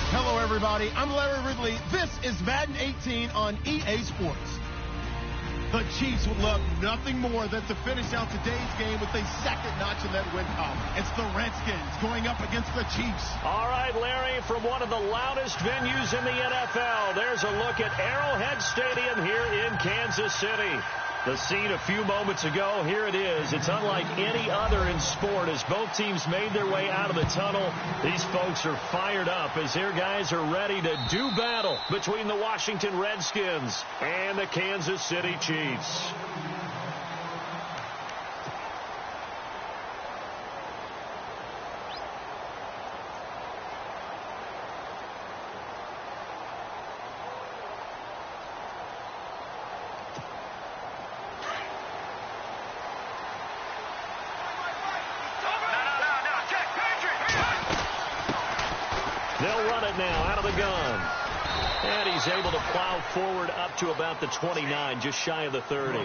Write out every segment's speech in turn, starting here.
Hello, everybody. I'm Larry Ridley. This is Madden 18 on EA Sports. The Chiefs would love nothing more than to finish out today's game with a second notch in that win column. It's the Redskins going up against the Chiefs. All right, Larry, from one of the loudest venues in the NFL, there's a look at Arrowhead Stadium here in Kansas City. The scene a few moments ago, here it is. It's unlike any other in sport as both teams made their way out of the tunnel. These folks are fired up as their guys are ready to do battle between the Washington Redskins and the Kansas City Chiefs. They'll run it now out of the gun. And he's able to plow forward up to about the 29, just shy of the 30.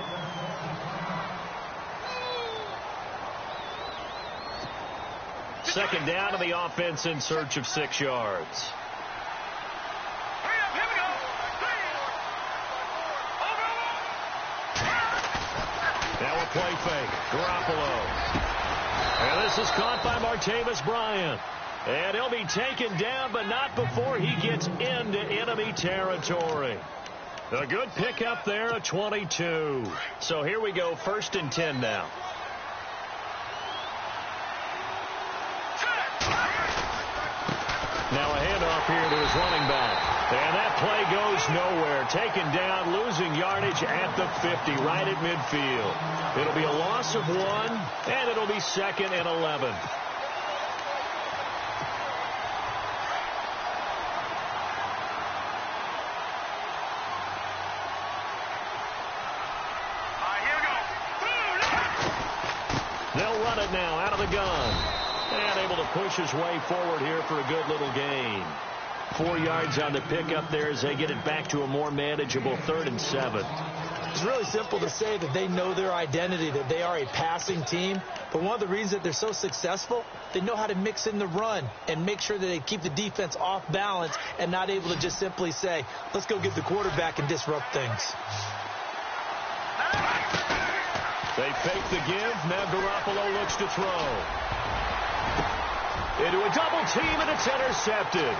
Second down to the offense in search of 6 yards. Now a play fake. Garoppolo. And this is caught by Martavis Bryant. And he'll be taken down, but not before he gets into enemy territory. A good pickup there, a 22. So here we go, 1st and 10 now. Now a handoff here to his running back. And that play goes nowhere. Taken down, losing yardage at the 50, right at midfield. It'll be a loss of 1, and it'll be 2nd and 11. They'll run it now out of the gun. And able to push his way forward here for a good little gain. 4 yards on the pickup there as they get it back to a more manageable 3rd and 7. It's really simple to say that they know their identity, that they are a passing team. But one of the reasons that they're so successful, they know how to mix in the run and make sure that they keep the defense off balance and not able to just simply say, let's go get the quarterback and disrupt things. They fake the give. Now Garoppolo looks to throw. Into a double team, and it's intercepted.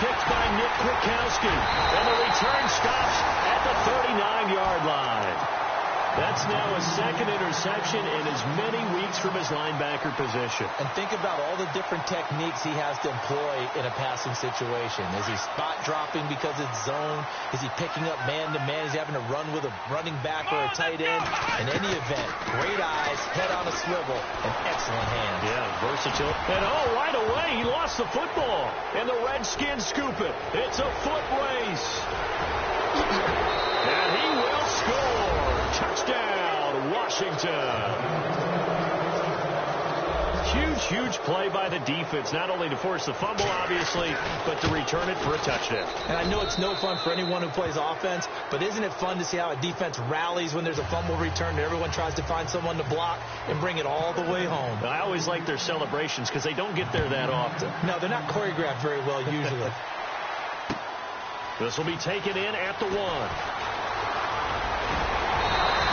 Picked by Nick Kwiatkowski. And the return stops at the 39-yard line. That's now a 2nd interception in as many weeks from his linebacker position. And think about all the different techniques he has to employ in a passing situation. Is he spot dropping because it's zone? Is he picking up man-to-man? Is he having to run with a running back or a tight end? In any event, great eyes, head on a swivel, and excellent hands. Yeah, versatile. And right away, he lost the football. And the Redskins scoop it. It's a foot race. And he will score. Touchdown, Washington. Huge play by the defense, not only to force the fumble, obviously, but to return it for a touchdown. And I know it's no fun for anyone who plays offense, but isn't it fun to see how a defense rallies when there's a fumble return and everyone tries to find someone to block and bring it all the way home? I always like their celebrations because they don't get there that often. No, they're not choreographed very well usually. This will be taken in at the 1.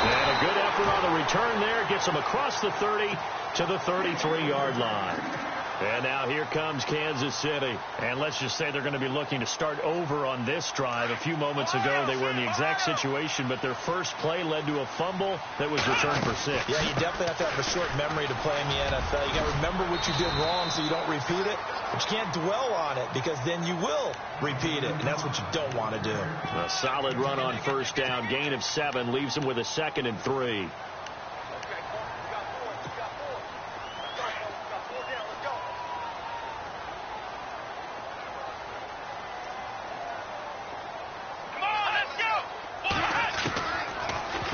And a good effort on the return there. Gets them across the 30 to the 33-yard line. And now here comes Kansas City. And let's just say they're going to be looking to start over on this drive. A few moments ago, they were in the exact situation, but their first play led to a fumble that was returned for 6. Yeah, you definitely have to have a short memory to play in the NFL. You got to remember what you did wrong so you don't repeat it. But you can't dwell on it because then you will repeat it, and that's what you don't want to do. A solid run on first down. Gain of 7 leaves them with a 2nd and 3.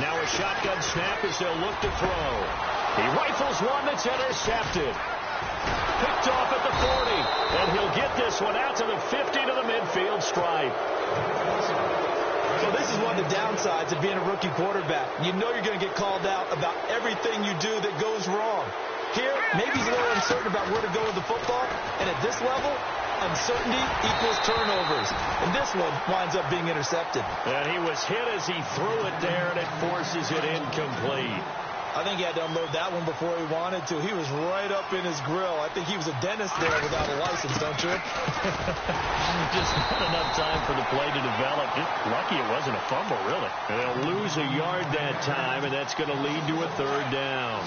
Now a shotgun snap as they'll look to throw. He rifles one that's intercepted. Picked off at the 40, and he'll get this one out to the 50 to the midfield stripe. So this is one of the downsides of being a rookie quarterback. You know you're going to get called out about everything you do that goes wrong. Here, maybe he's a little uncertain about where to go with the football, and at this level, uncertainty equals turnovers. And this one winds up being intercepted. And he was hit as he threw it there, and it forces it incomplete. I think he had to unload that one before he wanted to. He was right up in his grill. I think he was a dentist there without a license, don't you? Just not enough time for the play to develop. Just lucky it wasn't a fumble, really. And they'll lose a yard that time, and that's going to lead to a 3rd down.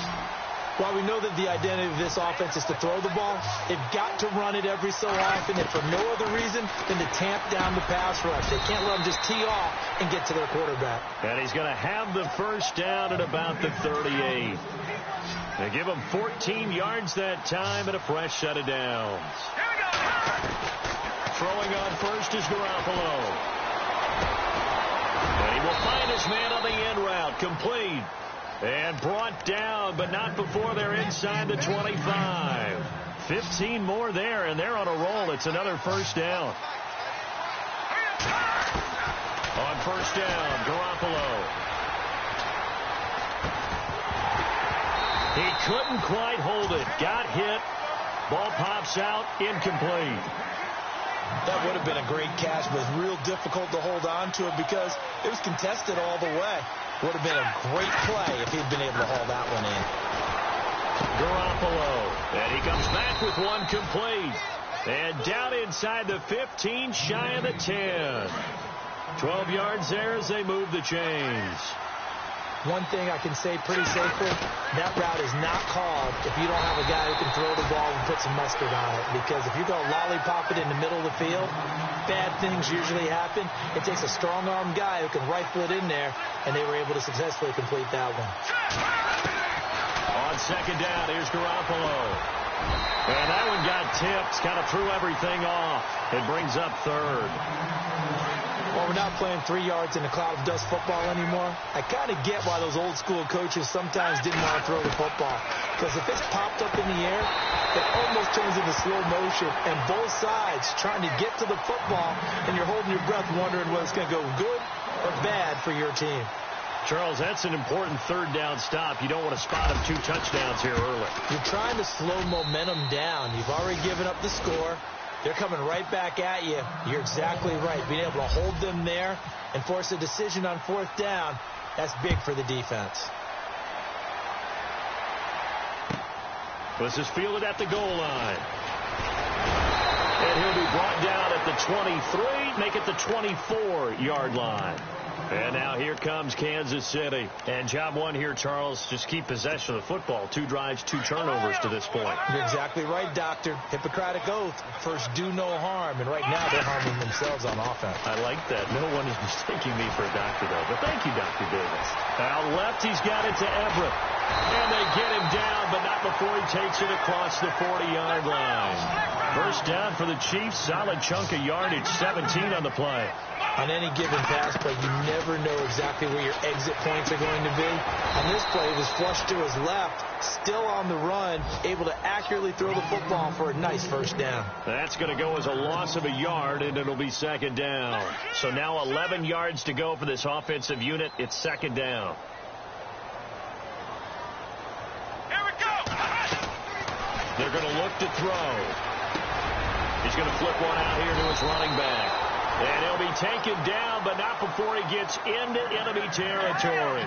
While we know that the identity of this offense is to throw the ball, they've got to run it every so often, and for no other reason than to tamp down the pass rush. They can't let them just tee off and get to their quarterback. And he's going to have the first down at about the 38. They give him 14 yards that time and a fresh set of downs. Throwing on first is Garoppolo. And he will find his man on the end route. Complete. And brought down, but not before they're inside the 25. 15 more there, and they're on a roll. It's another first down. On first down, Garoppolo. He couldn't quite hold it. Got hit. Ball pops out. Incomplete. That would have been a great catch, but it's real difficult to hold on to it because it was contested all the way. Would have been a great play if he'd been able to haul that one in. Garoppolo. And he comes back with one complete. And down inside the 15, shy of the 10. 12 yards there as they move the chains. One thing I can say pretty safely, that route is not called if you don't have a guy who can throw the ball and put some mustard on it. Because if you go lollipop it in the middle of the field, bad things usually happen. It takes a strong-armed guy who can rifle it in there, and they were able to successfully complete that one. On second down, here's Garoppolo. And that one got tipped, kind of threw everything off. It brings up 3rd. Well, we're not playing 3 yards in a cloud of dust football anymore. I kind of get why those old school coaches sometimes didn't want to throw the football. Because if it's popped up in the air, it almost turns into slow motion. And both sides trying to get to the football, and you're holding your breath wondering whether it's going to go good or bad for your team. Charles, that's an important 3rd down stop. You don't want to spot him 2 touchdowns here early. You're trying to slow momentum down. You've already given up the score. They're coming right back at you. You're exactly right. Being able to hold them there and force a decision on 4th down, that's big for the defense. This is fielded at the goal line. And he'll be brought down at the 23, make it the 24-yard line. And now here comes Kansas City. And job one here, Charles, just keep possession of the football. 2 drives, 2 turnovers to this point. You're exactly right, Doctor. Hippocratic oath. First, do no harm. And right now, they're harming themselves on offense. I like that. No one is mistaking me for a doctor, though. But thank you, Dr. Davis. Out left, he's got it to Everett. And they get him down, but not before he takes it across the 40-yard line. First down for the Chiefs. Solid chunk of yardage. 17 on the play. On any given pass play, you never know exactly where your exit points are going to be. On this play, it was flushed to his left, still on the run, able to accurately throw the football for a nice first down. That's going to go as a loss of a yard, and it'll be second down. So now 11 yards to go for this offensive unit. It's second down. Here we go. They're going to look to throw. He's going to flip one out here to his running back. And he'll be taken down, but not before he gets into enemy territory.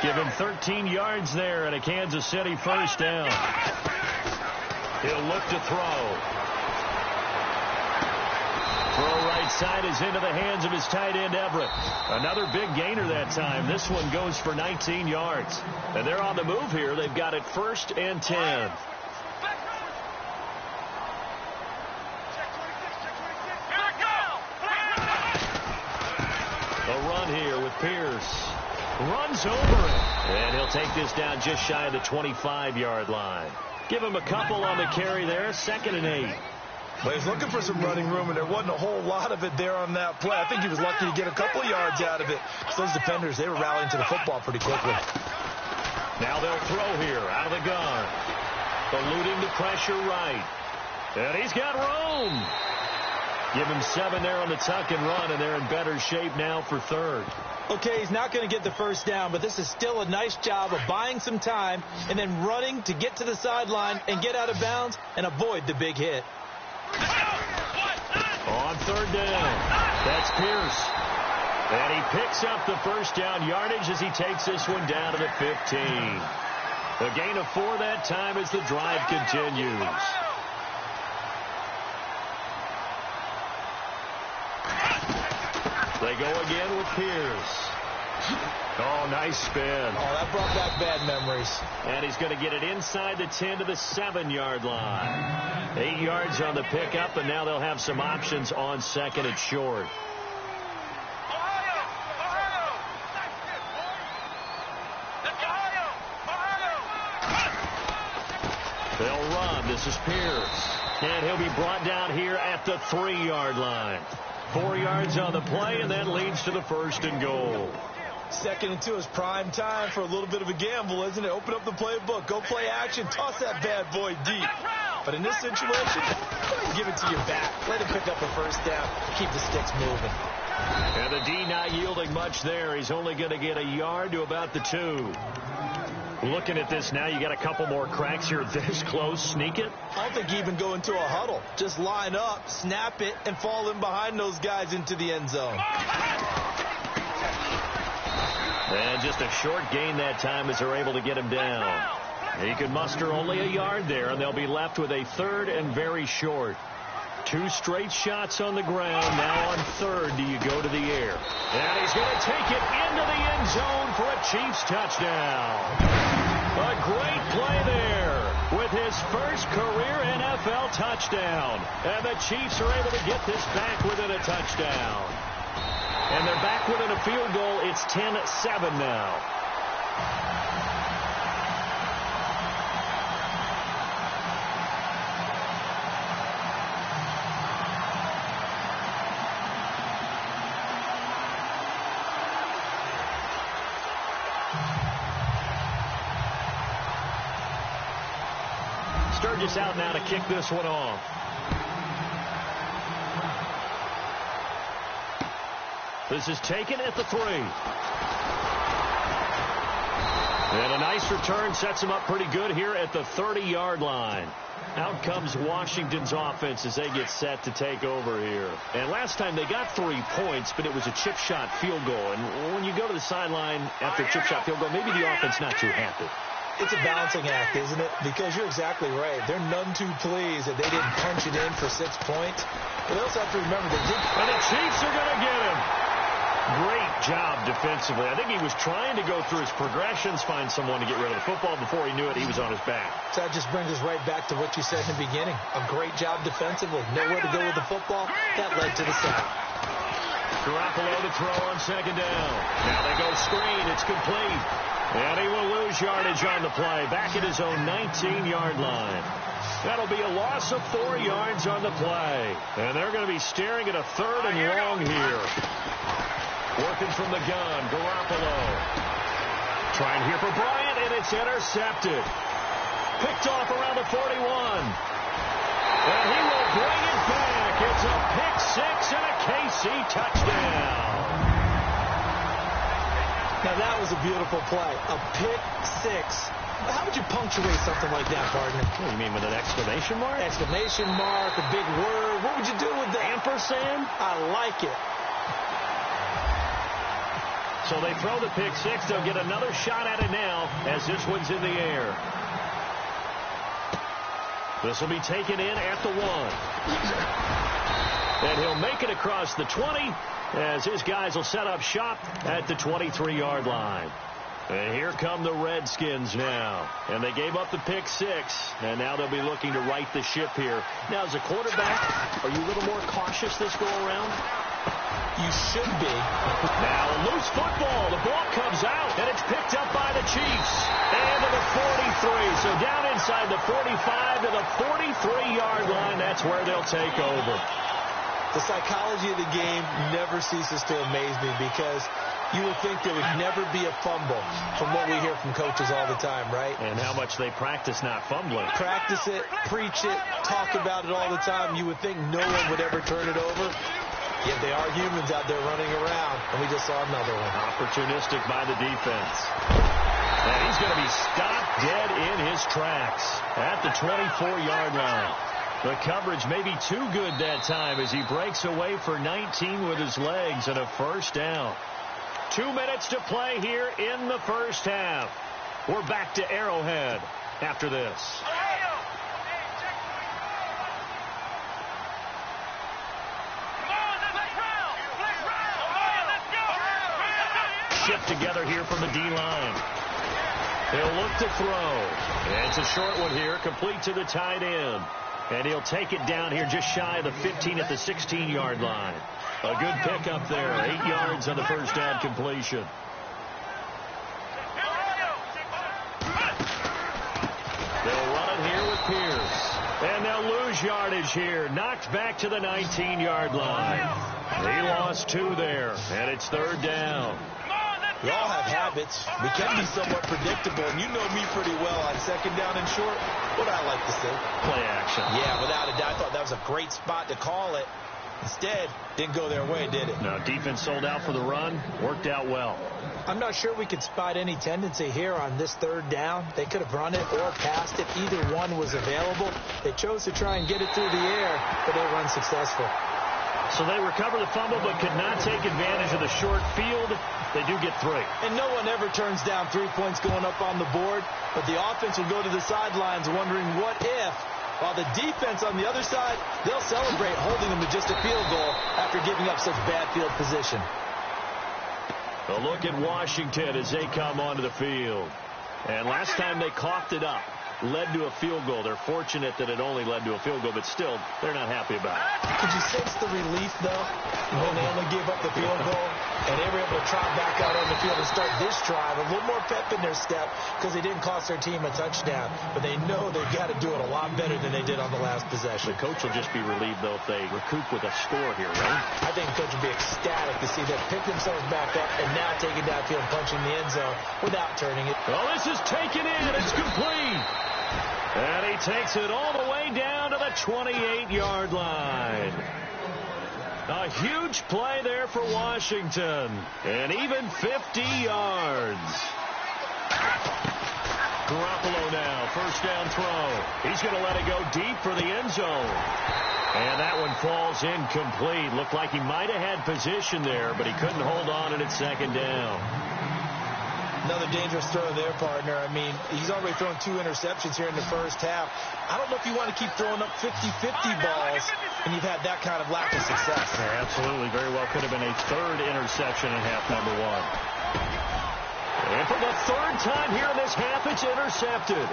Give him 13 yards there and a Kansas City first down. He'll look to throw. Throw right side is into the hands of his tight end, Everett. Another big gainer that time. This one goes for 19 yards. And they're on the move here. They've got it 1st and 10. A run here with Pierce. Runs over it. And he'll take this down just shy of the 25-yard line. Give him a couple on the carry there. 2nd and 8. Well, he's looking for some running room, and there wasn't a whole lot of it there on that play. I think he was lucky to get a couple of yards out of it. Those defenders, they were rallying to the football pretty quickly. Now they'll throw here out of the gun. Eluding the pressure right. And he's got room. Give him 7 there on the tuck and run, and they're in better shape now for 3rd. Okay, he's not going to get the first down, but this is still a nice job of buying some time and then running to get to the sideline and get out of bounds and avoid the big hit. On 3rd down, that's Pierce. And he picks up the first down yardage as he takes this one down to the 15. A gain of 4 that time as the drive continues. They go again with Pierce. Oh, nice spin. Oh, that brought back bad memories. And he's going to get it inside the 10 to the 7-yard line. 8 yards on the pickup, and now they'll have some options on 2nd and short. They'll run. This is Pierce. And he'll be brought down here at the 3-yard line. 4 yards on the play, and that leads to the 1st and goal. 2nd and 2 is prime time for a little bit of a gamble, isn't it? Open up the playbook. Go play action. Toss that bad boy deep. But in this situation, give it to your back. Let him pick up a first down. Keep the sticks moving. And the D not yielding much there. He's only going to get a yard to about the 2. Looking at this now, you got a couple more cracks here this close. Sneak it. I don't think you even go into a huddle. Just line up, snap it, and fall in behind those guys into the end zone. And just a short gain that time as they're able to get him down. He could muster only a yard there, and they'll be left with a 3rd and very short. 2 straight shots on the ground. Now on 3rd, do you go to the air? And he's going to take it into the end zone for a Chiefs touchdown. A great play there with his first career NFL touchdown. And the Chiefs are able to get this back within a touchdown. And they're back within a field goal. It's 10-7 now. Sturgis out now to kick this one off. This is taken at the 3. And a nice return sets him up pretty good here at the 30-yard line. Out comes Washington's offense as they get set to take over here. And last time they got 3 points, but it was a chip shot field goal. And when you go to the sideline after a chip shot field goal, maybe the offense not too happy. It's a balancing act, isn't it? Because you're exactly right. They're none too pleased that they didn't punch it in for 6 points. But they also have to remember they did. And the Chiefs are going to get him. Great job defensively. I think he was trying to go through his progressions, find someone to get rid of the football. Before he knew it, he was on his back. So that just brings us right back to what you said in the beginning. A great job defensively. Nowhere to go with the football. That led to the sack. Garoppolo to throw on second down. Now they go screen. It's complete. And he will lose yardage on the play. Back at his own 19-yard line. That'll be a loss of 4 yards on the play. And they're going to be staring at a third and long here. Working from the gun, Garoppolo. Trying here for Bryant, and it's intercepted. Picked off around the 41. And he will bring it back. It's a pick six and a KC touchdown. Now, that was a beautiful play. A pick six. How would you punctuate something like that, partner? What, you mean with an exclamation mark? Exclamation mark, a big word. What would you do with that? Ampersand? I like it. So they throw the pick six. They'll get another shot at it now as this one's in the air. This will be taken in at the 1. And he'll make it across the 20 as his guys will set up shop at the 23-yard line. And here come the Redskins now. And they gave up the pick six, and now they'll be looking to right the ship here. Now, as a quarterback, are you a little more cautious this go-around? You should be. Now, a loose football. The ball comes out, and it's picked up by the Chiefs. And to the 43. So down inside the 45 to the 43-yard line. That's where they'll take over. The psychology of the game never ceases to amaze me because you would think there would never be a fumble from what we hear from coaches all the time, right? And how much they practice not fumbling. Practice it, preach it, talk about it all the time. You would think no one would ever turn it over. Yet they are humans out there running around, and we just saw another one. Opportunistic by the defense. And he's going to be stopped dead in his tracks at the 24-yard line. The coverage may be too good that time as he breaks away for 19 with his legs and a first down. 2 minutes to play here in the first half. We're back to Arrowhead after this. Shift together here from the D-line. He'll look to throw. And it's a short one here, complete to the tight end. And he'll take it down here just shy of the 15 at the 16-yard line. A good pickup there, 8 yards on the first down completion. They'll run it here with Pierce. And they'll lose yardage here, knocked back to the 19-yard line. He lost 2 there, and it's third down. We all have habits. We can be somewhat predictable, and you know me pretty well on second down and short. What I like to say? Play action. Yeah, without a doubt. I thought that was a great spot to call it. Instead, didn't go their way, did it? No, defense sold out for the run. Worked out well. I'm not sure we could spot any tendency here on this third down. They could have run it or passed it. Either one was available. They chose to try and get it through the air, but they were unsuccessful. So they recover the fumble but could not take advantage of the short field. They do get 3. And no one ever turns down 3 points going up on the board, but the offense will go to the sidelines wondering what if, while the defense on the other side, they'll celebrate holding them to just a field goal after giving up such bad field position. A look at Washington as they come onto the field. And last time they coughed it up, led to a field goal. They're fortunate that it only led to a field goal, but still, they're not happy about it. Could you sense the relief, though, when they only gave up the field goal, and they were able to trot back out on the field and start this drive, a little more pep in their step, because they didn't cost their team a touchdown, but they know they've got to do it a lot better than they did on the last possession. The coach will just be relieved, though, if they recoup with a score here, right? I think the coach will be ecstatic to see them pick themselves back up and now take it downfield, punching the end zone without turning it. Well, this is taken in. It's complete. And he takes it all the way down to the 28-yard line. A huge play there for Washington. And even 50 yards. Garoppolo now, first down throw. He's going to let it go deep for the end zone. And that one falls incomplete. Looked like he might have had position there, but he couldn't hold on and it's second down. Another dangerous throw there, partner. I mean, he's already thrown 2 interceptions here in the first half. I don't know if you want to keep throwing up 50-50 balls, and you've had that kind of lack of success. Yeah, absolutely. Very well could have been a 3rd interception in half number 1. And for the 3rd time here in this half, it's intercepted.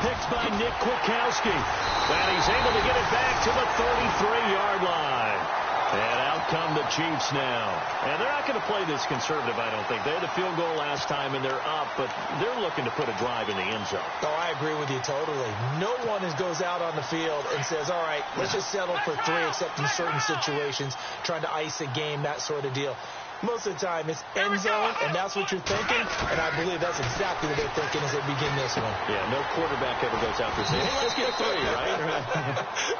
Picked by Nick Kwiatkowski. And he's able to get it back to the 33-yard line. And out come the Chiefs now. And they're not going to play this conservative, I don't think. They had a field goal last time, and they're up, but they're looking to put a drive in the end zone. Oh, I agree with you totally. No one goes out on the field and says, all right, let's just settle for 3, except in certain situations, trying to ice a game, that sort of deal. Most of the time, it's end zone, and that's what you're thinking, and I believe that's exactly what they're thinking as they begin this one. Yeah, no quarterback ever goes out there saying, hey, let's get 3, right?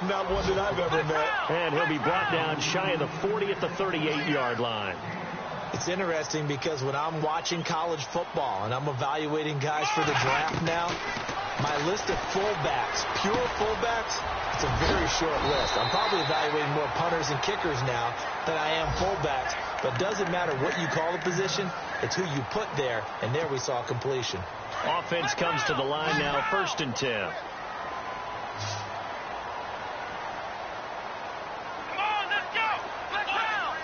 Not one that I've ever met. And he'll be brought down shy of the 40 at the 38-yard line. It's interesting because when I'm watching college football and I'm evaluating guys for the draft now, my list of fullbacks, pure fullbacks, it's a very short list. I'm probably evaluating more punters and kickers now than I am fullbacks. But it doesn't matter what you call the position, it's who you put there, and there we saw completion. Offense comes to the line now, 1st and 10. Come on, let's go. Let's round.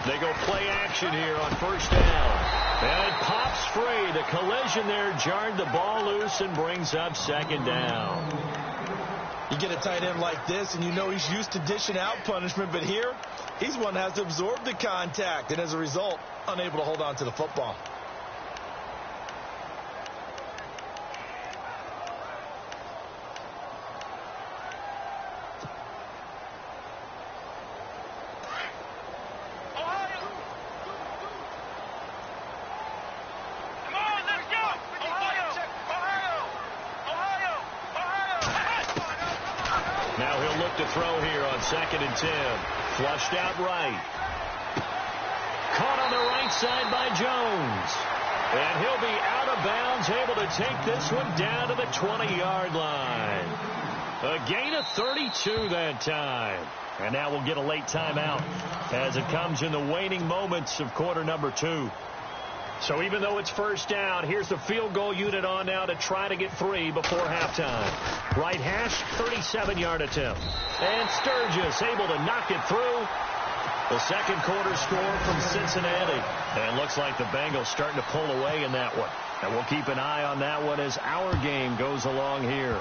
They go play action here on 1st down. And it pops free. The collision there jarred the ball loose and brings up 2nd down. You get a tight end like this, and you know he's used to dishing out punishment, but here, he's one that has to absorb the contact, and as a result, unable to hold on to the football. Now he'll look to throw here on 2nd and 10. Flushed out right. Caught on the right side by Jones. And he'll be out of bounds, able to take this one down to the 20-yard line. A gain of 32 that time. And now we'll get a late timeout as it comes in the waning moments of quarter number 2. So even though it's 1st down, here's the field goal unit on now to try to get 3 before halftime. Right hash, 37-yard attempt. And Sturgis able to knock it through. The 2nd quarter score from Cincinnati. And looks like the Bengals starting to pull away in that one. And we'll keep an eye on that one as our game goes along here.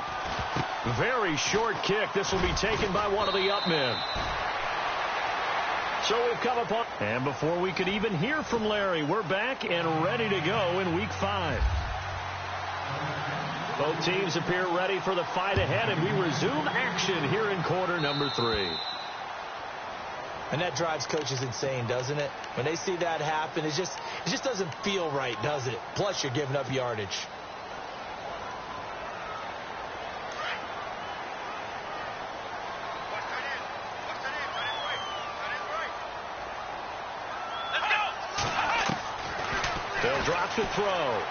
Very short kick. This will be taken by one of the up men. So we've come upon, and before we could even hear from Larry, we're back and ready to go in week 5. Both teams appear ready for the fight ahead, and we resume action here in quarter number 3. And that drives coaches insane, doesn't it? When they see that happen, it just doesn't feel right, does it? Plus, you're giving up yardage. They'll drop to throw.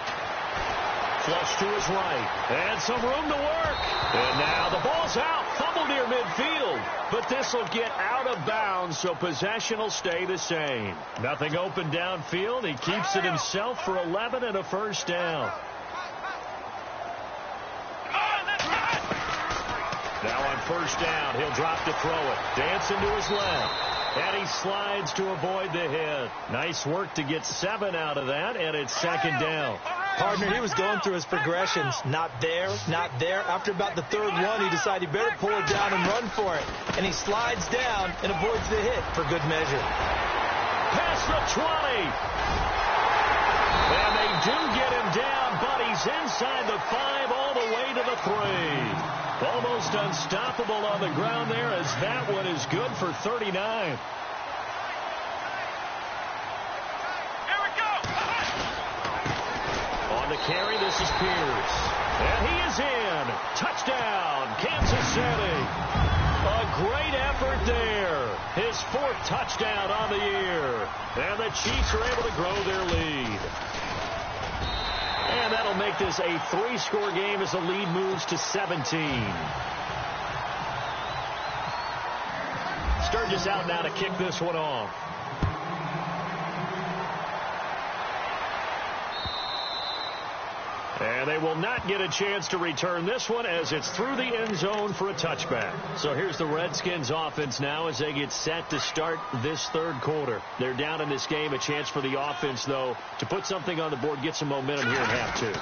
Flush to his right. And some room to work. And now the ball's out. Fumble near midfield. But this will get out of bounds, so possession will stay the same. Nothing open downfield. He keeps it himself for 11 and a 1st down. Now on 1st down, he'll drop to throw it. Dancing to his left. And he slides to avoid the hit. Nice work to get 7 out of that, and it's 2nd down. Partner, he was going through his progressions. Not there, not there. After about the 3rd one, he decided he better pull it down and run for it. And he slides down and avoids the hit for good measure. Past the 20. And they do get him down, but he's inside the 5 all the way to the 3. Almost unstoppable on the ground there, as that one is good for 39. Here we go. On the carry, this is Pierce. And he is in. Touchdown, Kansas City. A great effort there. His 4th touchdown on the year. And the Chiefs are able to grow their lead. And that'll make this a 3-score game as the lead moves to 17. Sturgis out now to kick this one off. And they will not get a chance to return this one as it's through the end zone for a touchback. So here's the Redskins offense now as they get set to start this 3rd quarter. They're down in this game. A chance for the offense, though, to put something on the board, get some momentum here in half 2.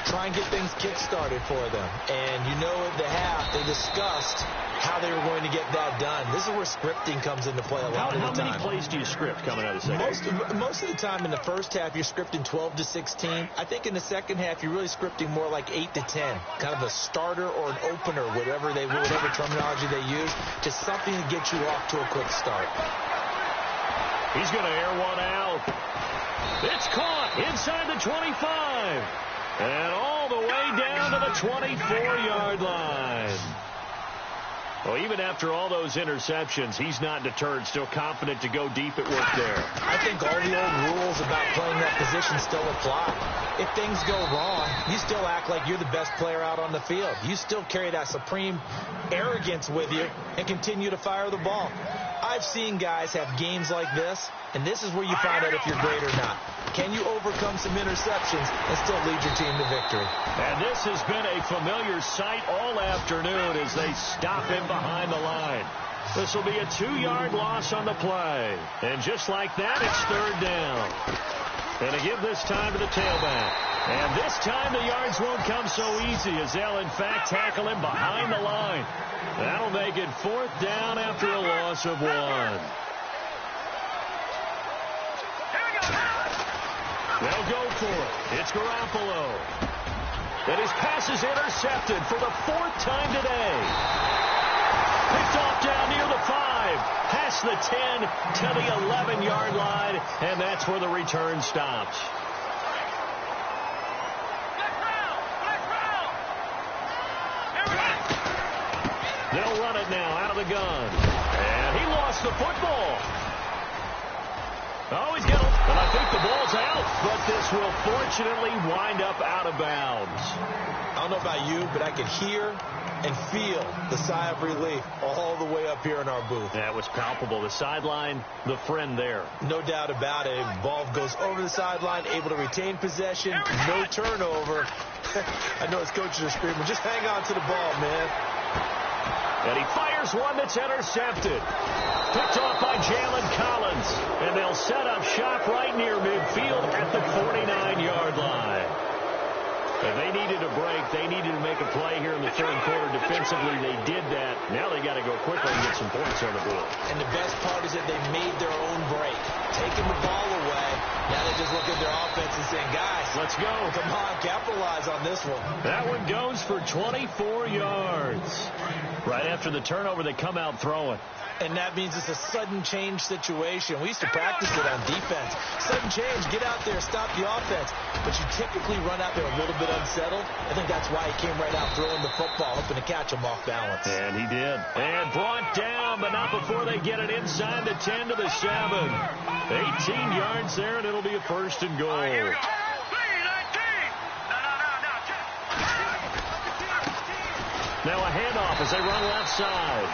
Try and get things kick-started for them. And you know at the half, they discussed how they were going to get that done. This is where scripting comes into play a lot of the time. How many plays do you script coming out of the second? Most of the time in the first half, you're scripting 12 to 16. I think in the second half, you're really scripting more like 8 to 10. Kind of a starter or an opener, whatever terminology they use. Just something to get you off to a quick start. He's going to air one out. It's caught inside the 25. And all the way down to the 24-yard line. Well, even after all those interceptions, he's not deterred, still confident to go deep at work there. I think all the old rules about playing that position still apply. If things go wrong, you still act like you're the best player out on the field. You still carry that supreme arrogance with you and continue to fire the ball. I've seen guys have games like this, and this is where you find out if you're great or not. Can you overcome some interceptions and still lead your team to victory? And this has been a familiar sight all afternoon as they stop him behind the line. This will be a 2-yard loss on the play. And just like that, it's third down. And to give this time to the tailback. And this time the yards won't come so easy as they'll, in fact, tackle him behind the line. That'll make it fourth down after a loss of 1. They'll go for it. It's Garoppolo. And his pass is intercepted for the 4th time today. Picked off down near the 5. Past the 10 to the 11-yard line. And that's where the return stops. They'll run it now out of the gun. And he lost the football. Oh, he's got it. And I think the ball's out, but this will fortunately wind up out of bounds. I don't know about you, but I could hear and feel the sigh of relief all the way up here in our booth. That was palpable. The sideline, the friend there. No doubt about it. Ball goes over the sideline, able to retain possession, no turnover. I know his coaches are screaming, just hang on to the ball, man. And he fires one that's intercepted. Picked off by Jalen Collins. And they'll set up shop right near midfield at the 49-yard line. If they needed a break, they needed to make a play here in the third quarter. Defensively, they did that. Now they got to go quickly and get some points on the board. And the best part is that they made their own break. Taking the ball away. Now they just look at their offense and saying, guys, let's go. Come on, capitalize on this one. That one goes for 24 yards. Right after the turnover, they come out throwing. And that means it's a sudden change situation. We used to practice it on defense. Sudden change, get out there, stop the offense. But you typically run out there a little bit unsettled. I think that's why he came right out throwing the football, hoping to catch him off balance. And he did. And brought down, but not before they get it inside the 10 to the 7. 18 yards there, and it'll be a first and goal. Now a handoff as they run left side.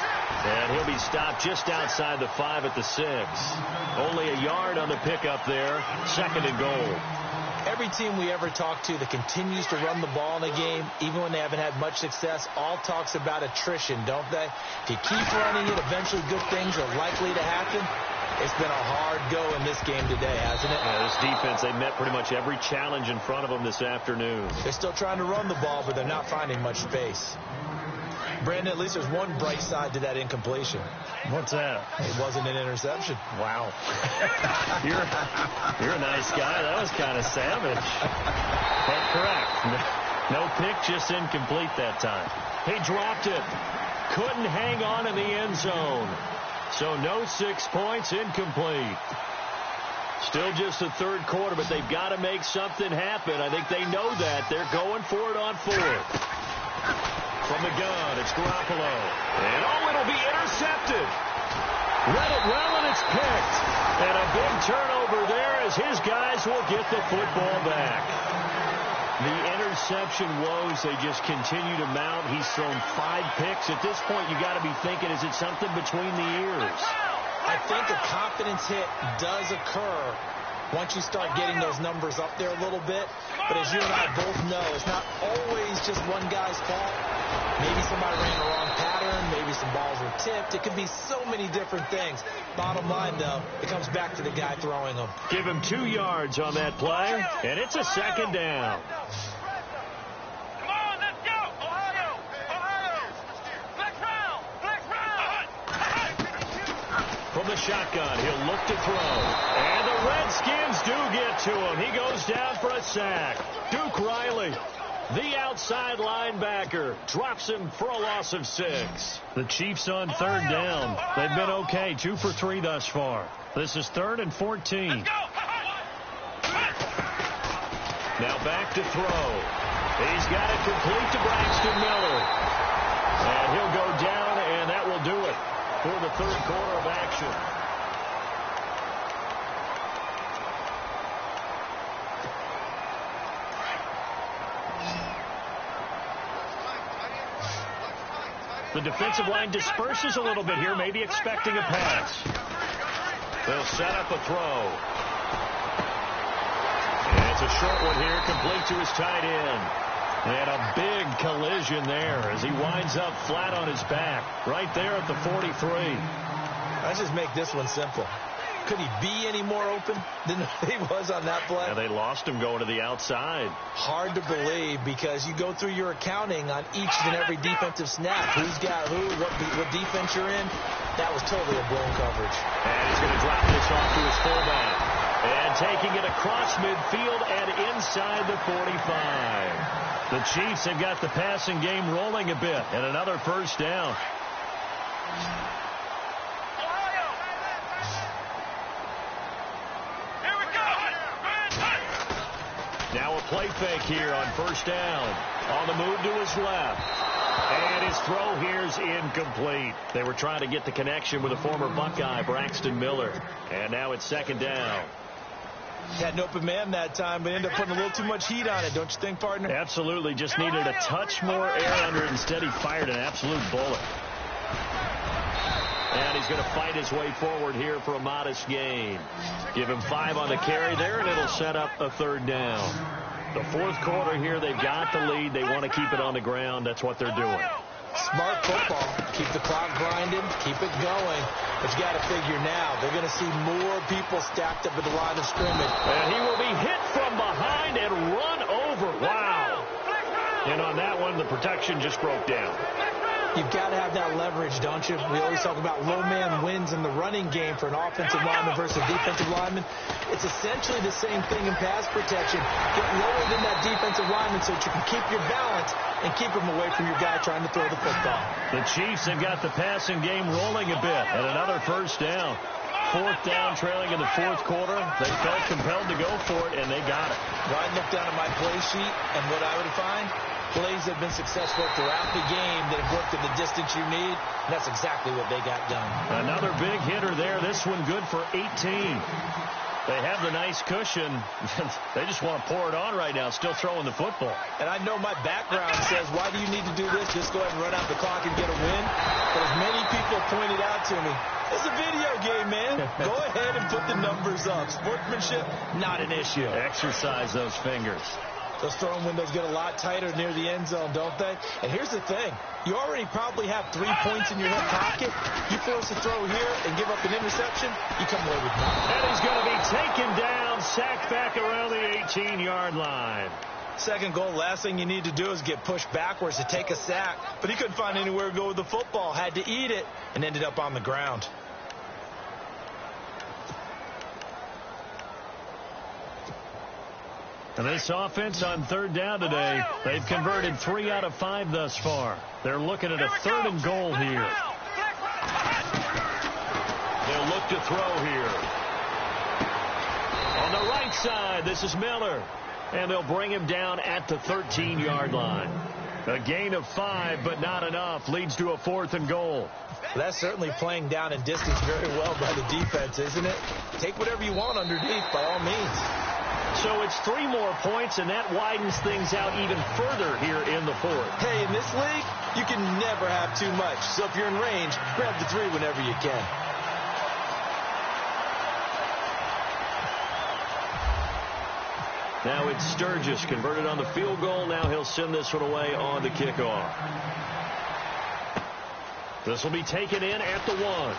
And he'll be stopped just outside the 5 at the 6. Only a yard on the pickup there. Second and goal. Every team we ever talk to that continues to run the ball in a game, even when they haven't had much success, all talks about attrition, don't they? If you keep running it, eventually good things are likely to happen. It's been a hard go in this game today, hasn't it? Yeah, this defense, they met pretty much every challenge in front of them this afternoon. They're still trying to run the ball, but they're not finding much space. Brandon, at least there's one bright side to that incompletion. What's that? It wasn't an interception. Wow. You're a nice guy. That was kind of savage. But correct. No pick, just incomplete that time. He dropped it. Couldn't hang on in the end zone. So no 6 points, incomplete. Still just the third quarter, but they've got to make something happen. I think they know that. They're going for it on 4th. From the gun, it's Garoppolo. And it'll be intercepted. Read it well, and it's picked. And a big turnover there as his guys will get the football back. The interception woes, they just continue to mount. He's thrown 5 picks. At this point, you got to be thinking, is it something between the ears? I think a confidence hit does occur once you start getting those numbers up there a little bit. But as you and I both know, it's not always just one guy's fault. Maybe somebody ran the wrong pattern. Maybe some balls were tipped. It could be so many different things. Bottom line, though, it comes back to the guy throwing them. Give him 2 yards on that play, and it's a second down. Come on, let's go. Ohio. Next round. from the shotgun. He'll look to throw. And the Redskins do get to him. He goes down for a sack. Duke Riley, the outside linebacker, drops him for a loss of 6. The Chiefs on third down. They've been okay, 2 for 3 thus far. This is 3rd and 14. Now back to throw. He's got it complete to Braxton Miller. And he'll go down, and that will do it for the third quarter of action. The defensive line disperses a little bit here, maybe expecting a pass. They'll set up a throw. And it's a short one here, complete to his tight end. And a big collision there as he winds up flat on his back, right there at the 43. Let's just make this one simple. Could he be any more open than he was on that play? And they lost him going to the outside. Hard to believe because you go through your accounting on each and every defensive snap. Who's got who, what defense you're in. That was totally a blown coverage. And he's going to drop this off to his fullback. And taking it across midfield and inside the 45. The Chiefs have got the passing game rolling a bit. And another first down. Now a play fake here on first down. On the move to his left. And his throw here's incomplete. They were trying to get the connection with a former Buckeye, Braxton Miller. And now it's second down. Had an open man that time, but ended up putting a little too much heat on it, don't you think, partner? Absolutely. Just needed a touch more air under it. Instead, he fired an absolute bullet. And he's going to fight his way forward here for a modest gain. Give him 5 on the carry there, and it'll set up a third down. The fourth quarter here, they've got the lead. They want to keep it on the ground. That's what they're doing. Smart football. Keep the clock grinding. Keep it going. But you got to figure now, they're going to see more people stacked up at the line of scrimmage. And he will be hit from behind and run over. Wow. And on that one, the protection just broke down. You've got to have that leverage, don't you? We always talk about low man wins in the running game for an offensive lineman versus a defensive lineman. It's essentially the same thing in pass protection. Get lower than that defensive lineman so that you can keep your balance and keep him away from your guy trying to throw the football. The Chiefs have got the passing game rolling a bit. And another first down. Fourth down, trailing in the fourth quarter. They felt compelled to go for it, and they got it. Well, I looked down at my play sheet, and what I would find, plays have been successful throughout the game that have worked at the distance you need, and that's exactly what they got done. Another big hitter there. This one good for 18. They have the nice cushion. They just want to pour it on right now, still throwing the football. And I know my background says, why do you need to do this? Just go ahead and run out the clock and get a win. But as many people pointed out to me, it's a video game, man. Go ahead and put the numbers up. Sportsmanship, not an issue. Exercise those fingers. Those throwing windows get a lot tighter near the end zone, don't they? And here's the thing. You already probably have 3 points in your hip pocket. You force a throw here and give up an interception, you come away with nothing. And he's going to be taken down, sacked back around the 18-yard line. Second goal, last thing you need to do is get pushed backwards to take a sack. But he couldn't find anywhere to go with the football, had to eat it, and ended up on the ground. And this offense on third down today, they've converted 3 out of 5 thus far. They're looking at a third and goal here. They'll look to throw here. On the right side, this is Miller. And they'll bring him down at the 13-yard line. A gain of 5, but not enough. Leads to a 4th and goal. That's certainly playing down in distance very well by the defense, isn't it? Take whatever you want underneath, by all means. So it's 3 more points, and that widens things out even further here in the fourth. Hey, in this league, you can never have too much. So if you're in range, grab the 3 whenever you can. Now it's Sturgis converted on the field goal. Now he'll send this one away on the kickoff. This will be taken in at the 1.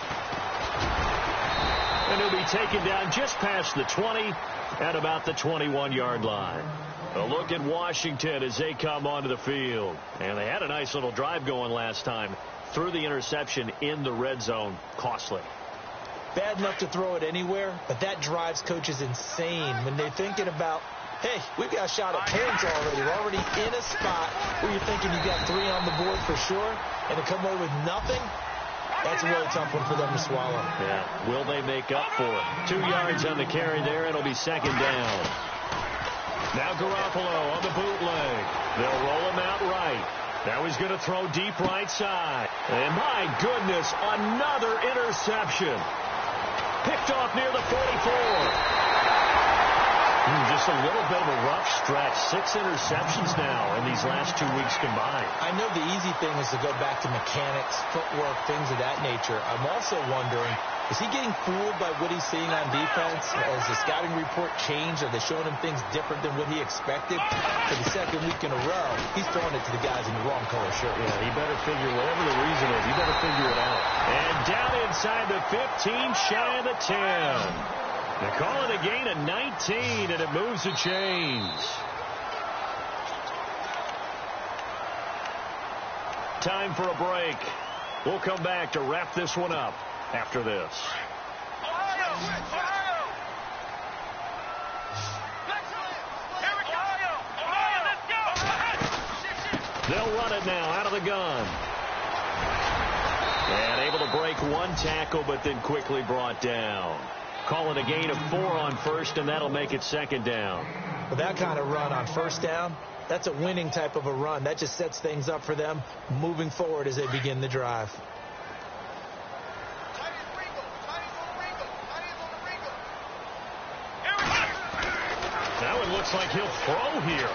And he'll be taken down just past the 20 at about the 21-yard line. A look at Washington as they come onto the field. And they had a nice little drive going last time. Through the interception in the red zone. Costly. bad enough to throw it anywhere, but that drives coaches insane when they're thinking about, hey, we've got a shot at points already. We're already in a spot where you're thinking you've got 3 on the board for sure, and to come away with nothing, that's a really tough one for them to swallow. Yeah. Will they make up for it? 2 yards on the carry there. It'll be second down. Now Garoppolo on the bootleg. They'll roll him out right. Now he's going to throw deep right side. And my goodness, another interception. Picked off near the 44. Just a little bit of a rough stretch. 6 interceptions now in these last 2 weeks combined. I know the easy thing is to go back to mechanics, footwork, things of that nature. I'm also wondering, is he getting fooled by what he's seeing on defense? Has the scouting report changed? Are they showing him things different than what he expected? For the second week in a row, he's throwing it to the guys in the wrong color shirt. Yeah, he better figure, whatever the reason is, he better figure it out. And down inside the 15, shy of the 10. They call it a gain of 19, and it moves the chains. Time for a break. We'll come back to wrap this one up after this. They'll run it now out of the gun. And able to break one tackle, but then quickly brought down. Call it a gain of 4 on first, and that'll make it second down. With that kind of run on first down, that's a winning type of a run. That just sets things up for them moving forward as they begin the drive. Now it looks like he'll throw here.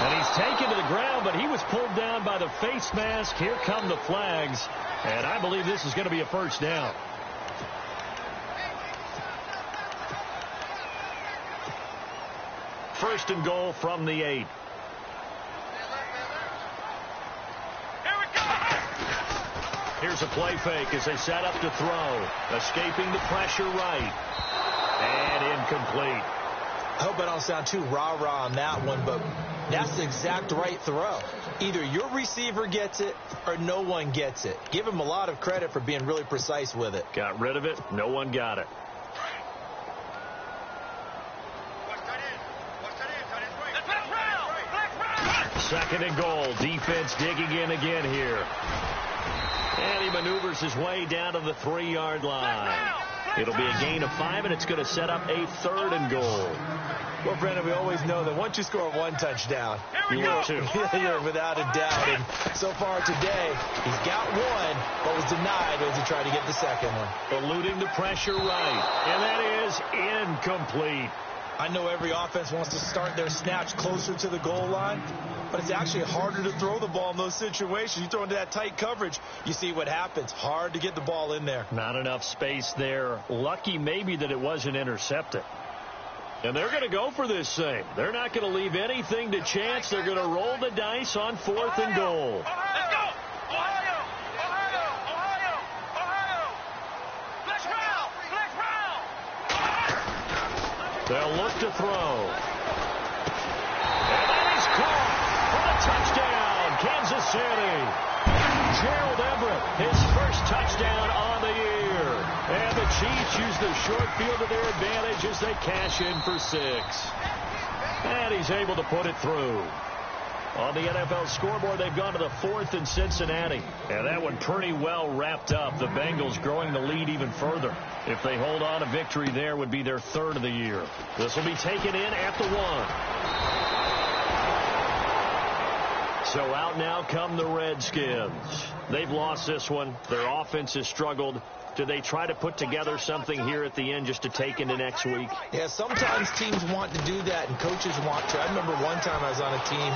And he's taken to the ground, but he was pulled down by the face mask. Here come the flags. And I believe this is going to be a first down. First and goal from the 8. Here's a play fake as they set up to throw. Escaping the pressure right. And incomplete. I hope I don't sound too rah-rah on that one, but that's the exact right throw. Either your receiver gets it or no one gets it. Give him a lot of credit for being really precise with it. Got rid of it. No one got it. Second and goal. Defense digging in again here. And he maneuvers his way down to the 3-yard line. It'll be a gain of 5, and it's going to set up a third and goal. Well, Brandon, we always know that once you score 1 touchdown, you will too. You're without a doubt. And so far today, he's got 1, but was denied as he tried to get the second one. Eluding the pressure right. And that is incomplete. I know every offense wants to start their snaps closer to the goal line, but it's actually harder to throw the ball in those situations. You throw into that tight coverage, you see what happens. Hard to get the ball in there. Not enough space there. Lucky maybe that it wasn't intercepted. And they're going to go for this thing. They're not going to leave anything to chance. They're going to roll the dice on 4th and goal. Let's go! Ohio! Flex round! They'll look to throw. And then he's caught for a touchdown, Kansas City. Gerald Everett, his first touchdown on the year. And the Chiefs use the short field to their advantage as they cash in for 6. And he's able to put it through. On the NFL scoreboard, they've gone to the 4th in Cincinnati. And that one pretty well wrapped up. The Bengals growing the lead even further. If they hold on, a victory there would be their 3rd of the year. This will be taken in at the 1. So out now come the Redskins. They've lost this one. Their offense has struggled. Do they try to put together something here at the end just to take into next week? Yeah, sometimes teams want to do that and coaches want to. I remember one time I was on a team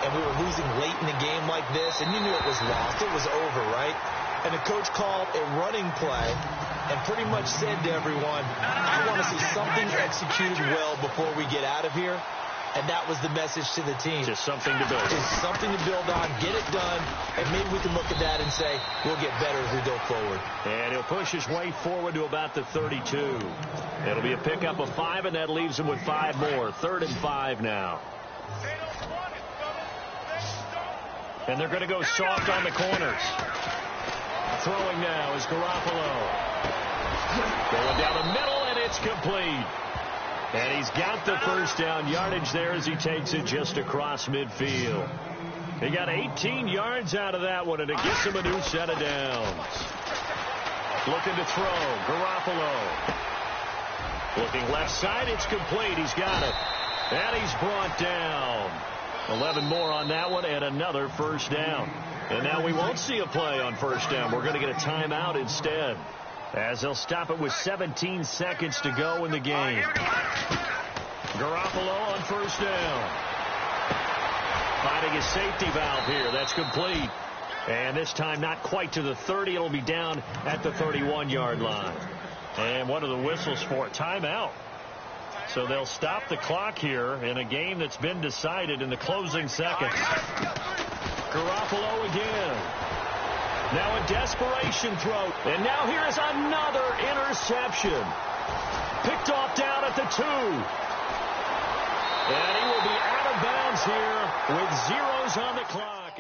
and we were losing late in the game like this, and you knew it was lost. It was over, right? And the coach called a running play and pretty much said to everyone, I want to see something executed well before we get out of here. And that was the message to the team. Just something to build on. Just something to build on, get it done, and maybe we can look at that and say, we'll get better as we go forward. And he'll push his way forward to about the 32. It'll be a pickup of 5, and that leaves him with 5 more. 3rd and 5 now. And they're going to go soft on the corners. Throwing now is Garoppolo. Going down the middle, and it's complete. And he's got the first down yardage there as he takes it just across midfield. He got 18 yards out of that one, and it gets him a new set of downs. Looking to throw. Garoppolo. Looking left side. It's complete. He's got it. And he's brought down. 11 more on that one, and another first down. And now we won't see a play on first down. We're going to get a timeout instead, as they'll stop it with 17 seconds to go in the game. Garoppolo on first down. Finding his safety valve here. That's complete. And this time not quite to the 30. It'll be down at the 31-yard line. And what are the whistles for? Timeout. So they'll stop the clock here in a game that's been decided in the closing seconds. Garoppolo again. Now a desperation throw. And now here is another interception. Picked off down at the 2. And he will be out of bounds here with zeros on the clock.